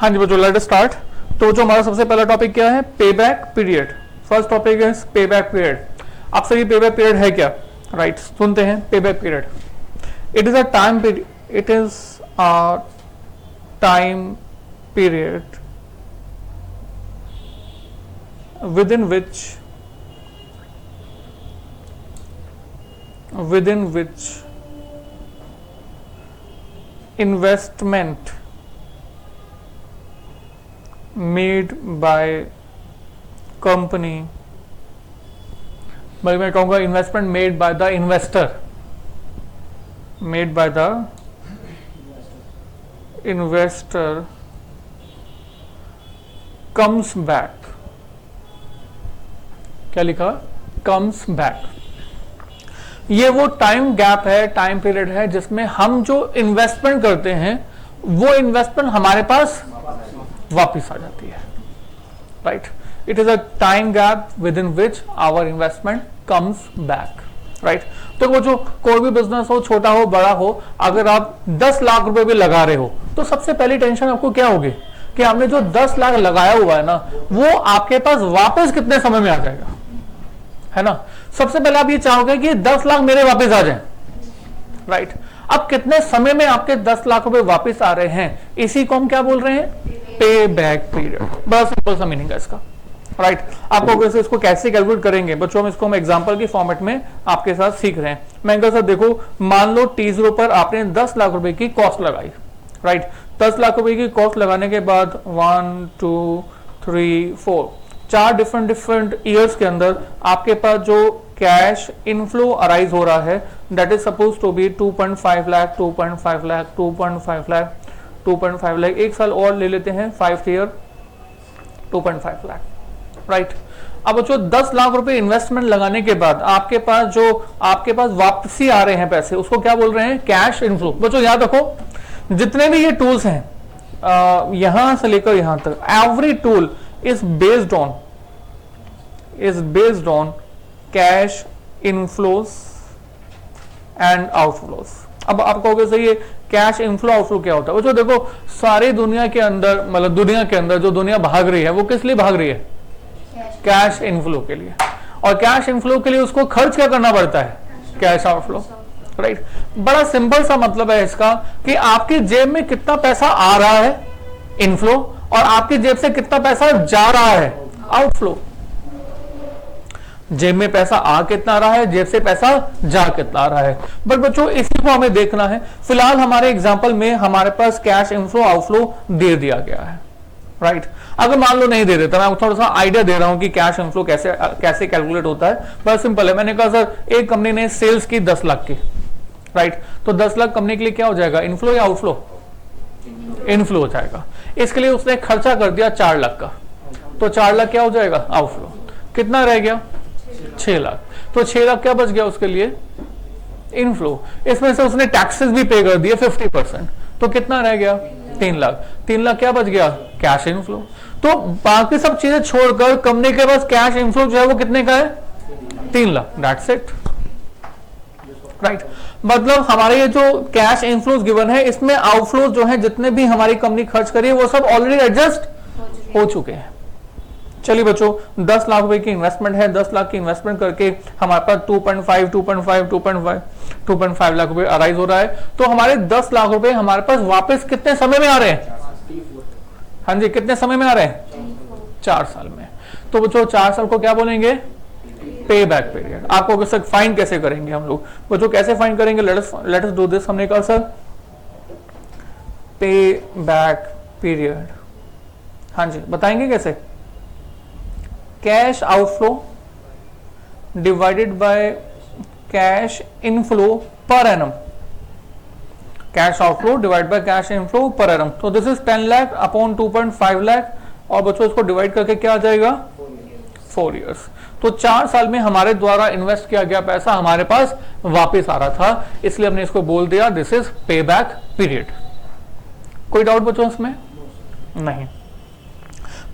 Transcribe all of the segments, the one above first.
हाँ जी बच्चों, let us start. तो जो हमारा सबसे पहला टॉपिक क्या है, पे बैक पीरियड। फर्स्ट टॉपिक है पे बैक पीरियड। आप सभी पे बैक पीरियड है क्या? राइट, सुनते हैं पे back period. It is a time period, it is a time period within which investment made by company, बल्कि मैं कहूँगा investment made by the investor, made by the investor comes back. क्या लिखा? Comes back. ये वो time gap है, time period है जिसमें हम जो इन्वेस्टमेंट करते हैं वो इन्वेस्टमेंट हमारे पास वापस आ जाती है। Right, it is a time gap within which our investment comes back. Right, तो वो जो कोई भी बिजनेस हो, छोटा हो बड़ा हो, अगर आप 10 लाख रुपए भी लगा रहे हो तो सबसे पहली टेंशन आपको क्या होगी कि आपने जो 10 लाख लगाया हुआ है ना, वो आपके पास वापस कितने समय में आ जाएगा, है ना। सबसे पहले आप ये चाहोगे कि 10 लाख मेरे वापस आ जाएं। राइट, अब कितने समय में आपके 10 लाख रुपए वापस आ रहे हैं, इसी को हम क्या बोल रहे हैं, पे बैक पीरियड। बड़ा सिंपल सा मीनिंग है इसका। राइट, आपको वैसे इसको कैसे कैलकुलेट करेंगे बच्चों, हम इसको एग्जांपल की फॉर्मेट में आपके साथ सीख रहे हैं। मैं सर देखो, मान लो T0 पर आपने 10 लाख रुपए की कॉस्ट लगाई। राइट, 10 लाख रुपए की कॉस्ट लगाने के बाद 1 2 3 4 4 डिफरेंट ईयर्स के अंदर आपके पास जो कैश इनफ्लो अराइज हो रहा है, that is suppose to be 2.5 lakh, 2.5 lakh, 2.5 lakh, 2.5 lakh. एक साल और ले लेते हैं, 5 ईयर, 2.5 लाख। राइट, अब बच्चों 10 लाख रुपए इन्वेस्टमेंट लगाने के बाद आपके पास वापसी आ रहे हैं पैसे, उसको क्या बोल रहे हैं, कैश इनफ्लो। बच्चों याद रखो, जितने भी ये टूल्स हैं यहां से लेकर यहां तक, every tool is based on cash inflows and outflows। अब आप कहोगे सही है, कैश इनफ्लो आउटफ्लो क्या होता है? वो जो देखो, सारी दुनिया के अंदर, मतलब दुनिया के अंदर जो दुनिया भाग रही है वो किस लिए भाग रही है, कैश इनफ्लो के लिए। और कैश इनफ्लो के लिए उसको खर्च क्या करना पड़ता है, कैश आउटफ्लो। राइट, बड़ा सिंपल सा मतलब है इसका कि आपकी जेब में कितना पैसा आ रहा है, इनफ्लो, और आपकी जेब से कितना पैसा जा रहा है, आउटफ्लो। जेब में पैसा आ कितना रहा है, जेब से पैसा जा कितना रहा है। बट बच्चों इसी को हमें देखना है। फिलहाल हमारे एग्जांपल में हमारे पास कैश इनफ्लो आउटफ्लो दे दिया गया है। राइट, अगर मान लो नहीं दे देता, मैं थोड़ा सा आइडिया दे रहा हूं कि कैश इनफ्लो कैसे कैलकुलेट होता है। बड़ा सिंपल है। मैंने कहा सर एक कंपनी ने सेल्स की 10 लाख की। राइट, तो 10 लाख कंपनी के लिए क्या हो जाएगा, इनफ्लो या आउटफ्लो? इनफ्लो हो जाएगा। इसके लिए उसने खर्चा कर दिया 4 लाख का, तो 4 लाख क्या हो जाएगा, आउटफ्लो। कितना रह गया, 6 लाख। तो 6 लाख क्या बच गया उसके लिए, इनफ्लो। इसमें से उसने टैक्सेस भी पे कर दिए 50%, तो कितना रह गया, 3 लाख। 3 लाख क्या बच गया, कैश इनफ्लो। तो बाकी सब चीजें छोड़कर कंपनी के पास कैश इनफ्लो जो है वो कितने का है, 3 लाख। That's it. राइट, मतलब हमारे ये जो कैश इनफ्लोज गिवन है, इसमें आउटफ्लोज जो है जितने भी हमारी कंपनी खर्च करी है वो सब ऑलरेडी एडजस्ट हो चुके हैं। चलिए बच्चों, 10 लाख रुपए की इन्वेस्टमेंट है, 10 लाख की इन्वेस्टमेंट करके हमारे पास 2.5 लाख रुपए अराइज हो रहा है। तो हमारे 10 लाख रुपए हमारे पास वापस कितने समय में आ रहे हैं, हाँ जी, कितने समय में आ रहे हैं, 4 साल में। तो बच्चों 4 साल को क्या बोलेंगे, पे बैक पीरियड। आपको कैसे फाइंड कैसे करेंगे हम लोग, बच्चों कैसे फाइंड करेंगे, लेट अस डू दिस। हमने कहा सर पे बैक पीरियड, हाँ जी बताएंगे कैसे, cash outflow divided by cash inflow per annum, cash outflow divide by cash inflow per annum. तो this is 10 lakh upon 2.5 lakh, और बच्चों इसको डिवाइड करके क्या आ जाएगा, 4 इयर्स। तो 4 साल में हमारे द्वारा इन्वेस्ट किया गया पैसा हमारे पास वापस आ रहा था, इसलिए हमने इसको बोल दिया दिस इज पे बैक पीरियड। कोई डाउट बच्चों इसमें? नहीं।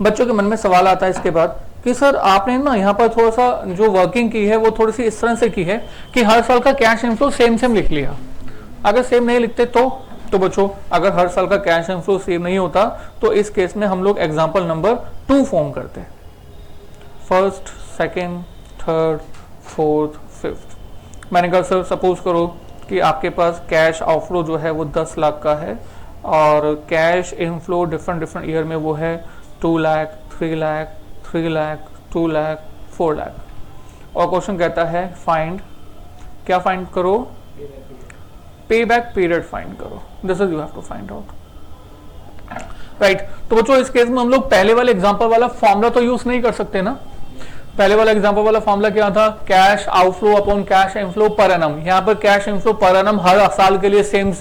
बच्चों के मन में सवाल आता है इसके बाद कि सर आपने ना यहाँ पर थोड़ा सा जो वर्किंग की है वो थोड़ी सी इस तरह से की है कि हर साल का कैश इनफ्लो सेम लिख लिया। अगर सेम नहीं लिखते तो तो बच्चों अगर हर साल का कैश इनफ्लो सेम नहीं होता तो इस केस में हम लोग एग्जाम्पल नंबर 2 फॉर्म करते हैं। First, second, third, fourth, fifth. मैंने कहा सर सपोज करो कि आपके पास कैश आउटफ्लो जो है वो 10 लाख का है और कैश इनफ्लो डिफरेंट ईयर में वो है 2 लाख, 3 लाख, 3 लाख, 2 लाख, 4 लाख। और क्वेश्चन कहता है फाइंड, क्या फाइंड करो? पे बैक पीरियड फाइंड करो। This is you have to find out, right. तो बच्चों इस केस में हम लोग पहले वाले एग्जांपल वाला फॉर्मूला तो यूज नहीं कर सकते ना। पहले वाला एग्जांपल वाला फॉर्मूला क्या था? Cash outflow upon cash inflow per annum. यहाँ पर कैश इनफ्लो पर एनम हर साल के लिए सेम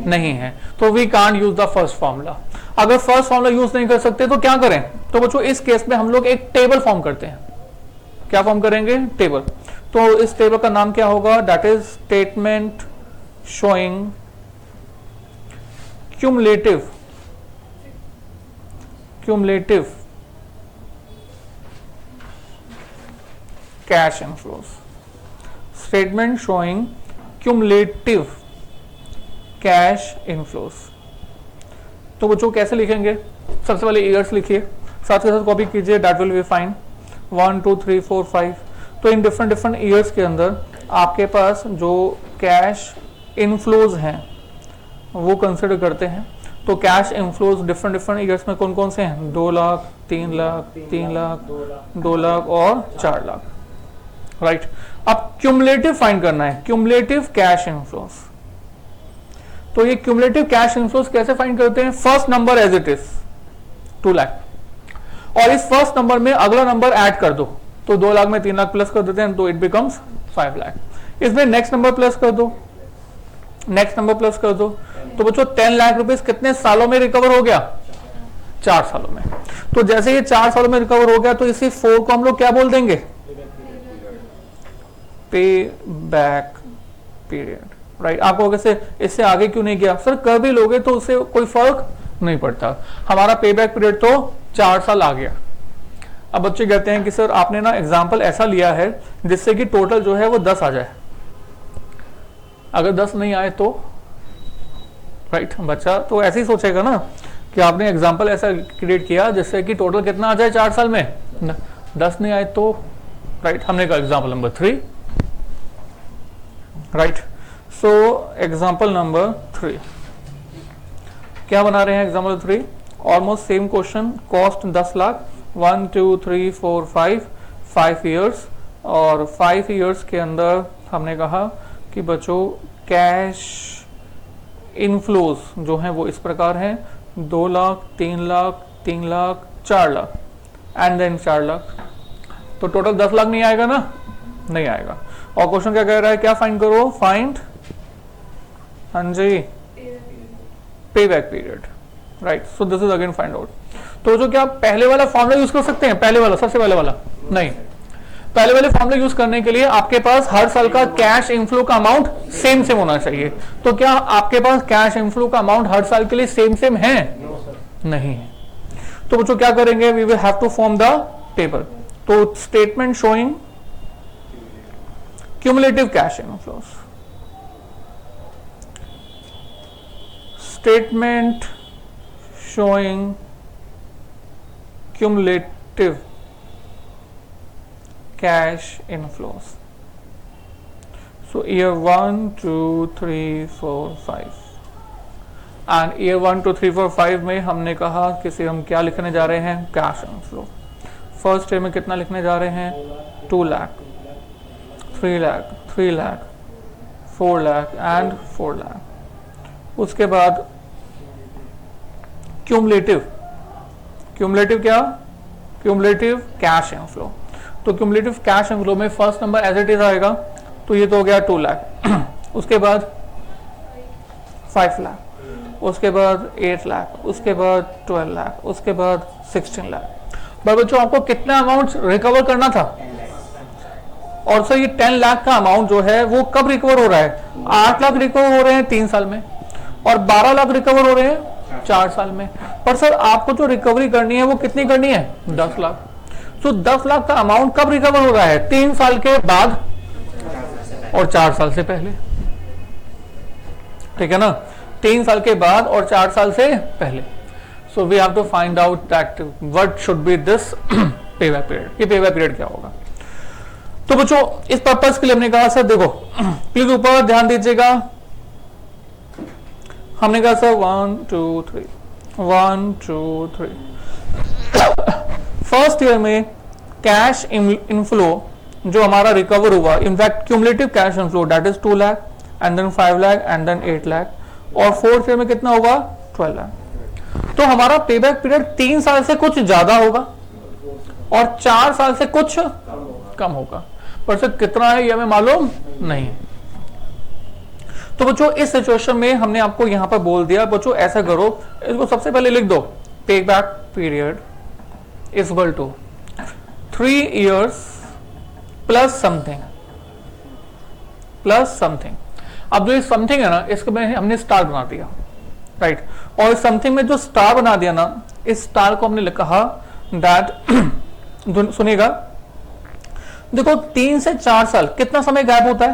नहीं है, तो we can't use the first formula. अगर फर्स्ट फॉर्मूला यूज नहीं कर सकते तो क्या करें? तो बच्चों इस केस में हम लोग एक टेबल फॉर्म करते हैं। क्या फॉर्म करेंगे? टेबल। तो इस टेबल का नाम क्या होगा? That is statement showing cumulative cash inflows, statement showing cumulative cash inflows। तो बच्चों कैसे लिखेंगे? सबसे पहले ईयर्स लिखिए, साथ के साथ कॉपी कीजिए, दैट विल बी फाइन। 1 2 3 4 5। तो इन डिफरेंट ईयर्स के अंदर आपके पास जो कैश इनफ्लोज हैं वो कंसिडर करते हैं। तो कैश इनफ्लोज डिफरेंट ईयर्स में कौन कौन से हैं? 2 लाख, 3 लाख, 3 लाख, 2 लाख और 4 लाख, राइट। अब क्यूमुलेटिव फाइंड करना है, क्यूमुलेटिव कैश इनफ्लोज। तो ये क्यूमुलेटिव कैश इनफ्लोज कैसे फाइंड करते हैं? First number as it is 2 lakh और इस फर्स्ट नंबर में अगला नंबर ऐड कर दो। तो 2 लाख में 3 लाख प्लस कर देते हैं तो इट बिकम्स 5 लाख। इसमें नेक्स्ट नंबर प्लस कर दो, नेक्स्ट नंबर प्लस कर दो। तो बच्चों 10 लाख रुपए कितने सालों में रिकवर हो गया? 4 सालों में। तो जैसे ये 4 सालों में रिकवर हो गया तो इसी 4 को हम लोग क्या बोल देंगे? पे बैक पीरियड, राइट। आपको कैसे इससे आगे क्यों नहीं गया? सर कर भी लोगे तो उससे कोई फर्क नहीं पड़ता, हमारा पे बैक पीरियड तो 4 साल आ गया। अब बच्चे कहते हैं कि सर आपने ना एग्जाम्पल ऐसा लिया है जिससे कि टोटल जो है वो 10 आ जाए। अगर 10 नहीं आए तो, राइट, बच्चा तो ऐसे ही सोचेगा ना कि आपने एग्जाम्पल ऐसा क्रिएट किया जिससे कि टोटल कितना आ जाए 4 साल में, 10 नहीं आए तो, राइट। हमने कहा example number 3, right. So example number 3 क्या बना रहे हैं? Example 3 almost same question, cost 10 lakh, 1 2 3 4 5 years और 5 ईयर्स के अंदर हमने कहा कि बच्चों कैश इनफ्लोज जो हैं वो इस प्रकार हैं, 2 लाख, 3 लाख, 3 लाख, 4 लाख एंड देन 4 लाख। तो टोटल 10 लाख नहीं आएगा ना? नहीं आएगा। और क्वेश्चन क्या कह रहा है? क्या फाइंड करो? फाइंड, हाँ जी, पे back period, right. So this is again find out. तो जो क्या पहले वाला फॉर्मूला यूज कर सकते हैं? पहले वाला, सबसे पहले वाला नहीं। पहले वाले फॉर्मूला यूज करने के लिए आपके पास हर साल का कैश इनफ्लो का अमाउंट सेम होना चाहिए। तो क्या आपके पास कैश इनफ्लो का अमाउंट हर साल के लिए सेम है? नहीं है। तो बच्चों क्या करेंगे? We will have to form the table. तो statement showing cumulative cash inflows, statement showing cumulative cash inflows. So year 1 2 3 4 5 and year 1 2 3 4 5 में हमने कहा कि हम क्या लिखने जा रहे हैं? Cash inflow. फर्स्ट ईयर में कितना लिखने जा रहे हैं? 2 लाख, 3 लाख, 3 लाख, 4 लाख एंड 4 लाख। उसके बाद क्यूमुलेटिव, क्यूमुलेटिव क्या? Cumulative cash inflow. तो क्यूमुलेटिव कैश इनफ्लो में first number as it is आएगा, तो ये तो हो गया 2 लाख। उसके बाद 5 लाख, उसके बाद 8 लाख, उसके बाद 12 लाख, उसके बाद 16 लाख। पर बच्चों आपको कितना अमाउंट रिकवर करना था? और सर ये 10 लाख का अमाउंट जो है वो कब रिकवर हो रहा है? 8 लाख रिकवर हो रहे हैं 3 साल में और 12 लाख रिकवर हो रहे हैं 4 साल में। पर सर आपको जो रिकवरी करनी है वो कितनी करनी है? 10 लाख। तो 10 लाख का अमाउंट कब रिकवर हो रहा है? 3 साल के बाद और 4 साल से पहले, ठीक है ना। 3 साल के बाद और 4 साल से पहले। So we have to find out that what should be this payback period, ये पेबैक पीरियड क्या होगा। तो बच्चों इस पर्पस के लिए हमने कहा सर देखो प्लीज ऊपर ध्यान दीजिएगा, हमने कहा सर 1 2 3 1 2 3 फर्स्ट ईयर में कैश इनफ्लो जो हमारा रिकवर हुआ, in fact cumulative cash inflow that is 2 lakh and then 5 lakh and then 8 lakh, और फोर्थ ईयर में कितना होगा 12 लाख। तो हमारा पेबैक पीरियड 3 साल से कुछ ज्यादा होगा और 4 साल से कुछ कम होगा, पर सर कितना है ये हमें मालूम नहीं। तो बच्चों इस सिचुएशन में हमने आपको यहां पर बोल दिया बच्चों ऐसा करो, इसको सबसे पहले लिख दो payback period is equal to 3 years plus something. अब जो ये समथिंग है ना इसको में हमने स्टार बना दिया, राइट, और समथिंग में जो स्टार बना दिया ना, इस स्टार को हमने कहा दैट सुनिएगा देखो 3 से 4 साल कितना समय गैप होता है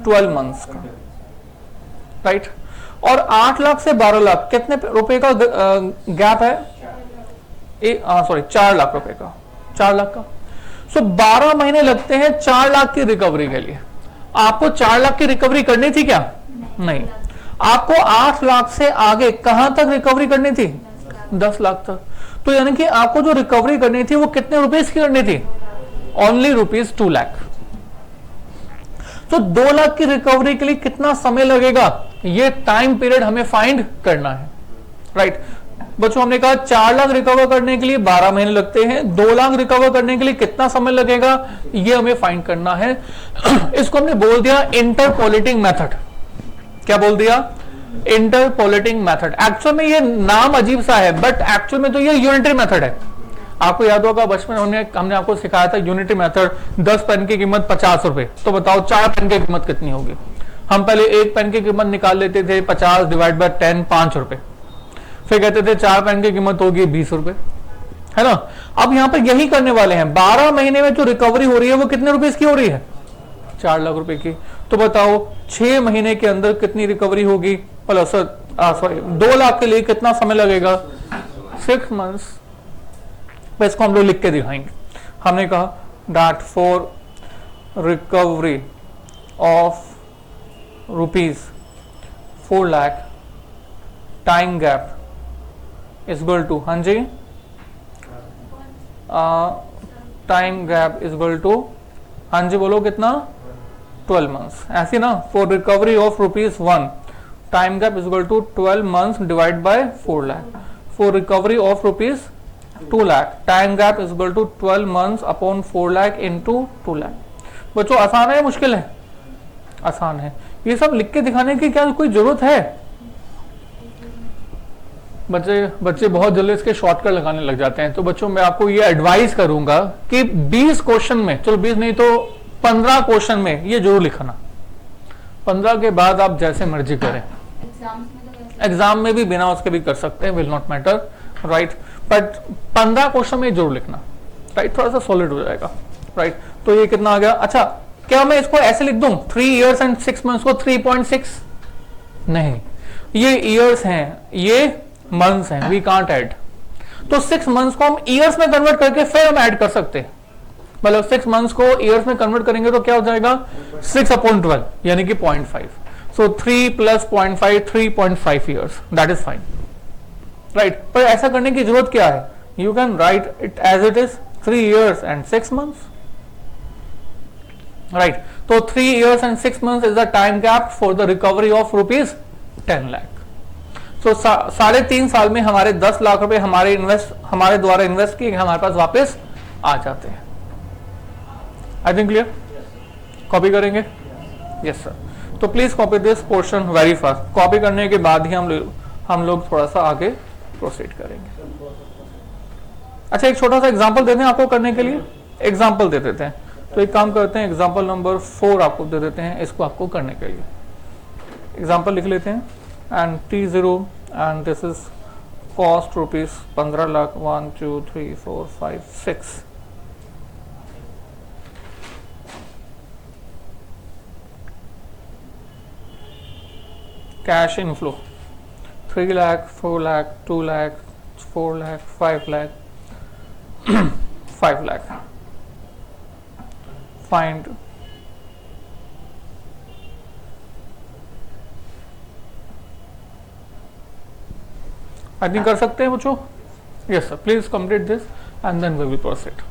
12 मंथ्स का, राइट, और 8 लाख से 12 लाख कितने रुपए का गैप है, 4 लाख रुपए का, 4 लाख का। सो 12 महीने लगते हैं 4 लाख की रिकवरी के लिए। आपको 4 लाख की रिकवरी करनी थी क्या? नहीं, आपको 8 लाख से आगे कहां तक रिकवरी करनी थी? 10 लाख तक। तो यानी कि आपको जो रिकवरी करनी थी वो कितने रुपीस की करनी थी? Only rupees 2 lakh. तो 2 लाख की रिकवरी के लिए कितना समय लगेगा, ये टाइम पीरियड हमें फाइंड करना है, राइट। बच्चों हमने कहा 4 लाख रिकवर करने के लिए 12 महीने लगते हैं, 2 लाख रिकवर करने के लिए कितना समय लगेगा ये हमें फाइंड करना है। इसको हमने बोल दिया इंटरपोलेटिंग मेथड। क्या बोल दिया? Interpolating method. एक्चुअल में ये नाम अजीब सा है बट एक्चुअल में तो ये यूनिटरी मेथड है। आपको याद होगा बचपन में हमने आपको सिखाया था यूनिटरी मेथड, 10 पेन की कीमत 50 रुपए, तो बताओ 4 पेन की कीमत कितनी होगी। हम पहले 1 पेन की कीमत निकाल लेते थे 50 डिवाइड बाय 10 5 रुपए, फिर कहते थे 4 पेन की कीमत होगी 20 रुपए, है ना। अब यहां पर यही करने वाले हैं, 12 महीने में जो रिकवरी हो रही है वो कितने रुपए की हो रही है? 4 लाख रुपए की। तो बताओ 6 महीने के अंदर कितनी रिकवरी होगी, प्लस 2 लाख के लिए कितना समय लगेगा? 6 मंथ्स। इसको हम लोग लिख के दिखाएंगे। हमने कहा that for recovery of rupees 4 lakh time gap is equal to, हाँ जी, time gap is equal to, हाँ जी बोलो कितना? 12 मंथ्स, ऐसे ना। For recovery of rupees 1 time gap is equal to 12 months divide by 4 lakh. For recovery of rupees 2 lakh time gap is equal to 12 months upon 4 lakh into 2 lakh. बच्चों आसान है मुश्किल है? आसान है। ये सब लिख के दिखाने की क्या कोई जरूरत है? बच्चे बहुत जल्दी इसके शॉर्टकट लगाने लग जाते हैं। तो बच्चों मैं आपको ये एडवाइस करूंगा कि 20 क्वेश्चन में, चलो 20 नहीं तो 15 क्वेश्चन में ये जरूर लिखना। 15 के बाद आप जैसे मर्जी करें। एग्जाम में भी बिना उसके भी कर सकते हैं, will not matter, right, but 15 question में जरूर लिखना, राइट, थोड़ा सा सॉलिड हो जाएगा, राइट। तो ये कितना आ गया? अच्छा, क्या मैं इसको ऐसे लिख दूं 3 years and 6 months को 3.6? नहीं, ये ईयर्स हैं, ये मंथ्स हैं, वी कांट ऐड। तो 6 मंथ्स को हम ईयर्स में कन्वर्ट करके फिर हम ऐड कर सकते हैं। मतलब 6 मंथ्स को ईयर्स में कन्वर्ट करेंगे तो क्या हो जाएगा? 6/12 यानी कि 0.5। सो 3 + 0.5 3.5 years, that is fine, right. पर ऐसा करने की जरूरत क्या है? You can write it as it is 3 years and 6 months, right. तो 3 years and 6 months is the time gap for the recovery of rupees 10 lakh. तो 3.5 साल में हमारे 10 लाख रुपए हमारे द्वारा इन्वेस्ट किए हमारे पास वापस आ जाते हैं। I think clear? कॉपी करेंगे? Yes sir. तो please copy this portion very fast. Copy करने के बाद ही हम लोग थोड़ा सा आगे प्रोसीड करेंगे। अच्छा, एक छोटा सा एग्जांपल देते हैं आपको करने के लिए, एग्जांपल दे देते हैं। तो एक काम करते हैं, एग्जांपल नंबर 4 आपको दे देते हैं, इसको आपको करने के लिए एग्जांपल लिख लेते हैं। And T0 and this is cost rupees 15 lakh 1 2 3 4 5 6। cash inflow. 3 lakh, 4 lakh, 2 lakh, 4 lakh, 5 lakh, 5 lakh. Find I think कर सकते हैं बच्चों? Yes sir, please complete this and then we will proceed.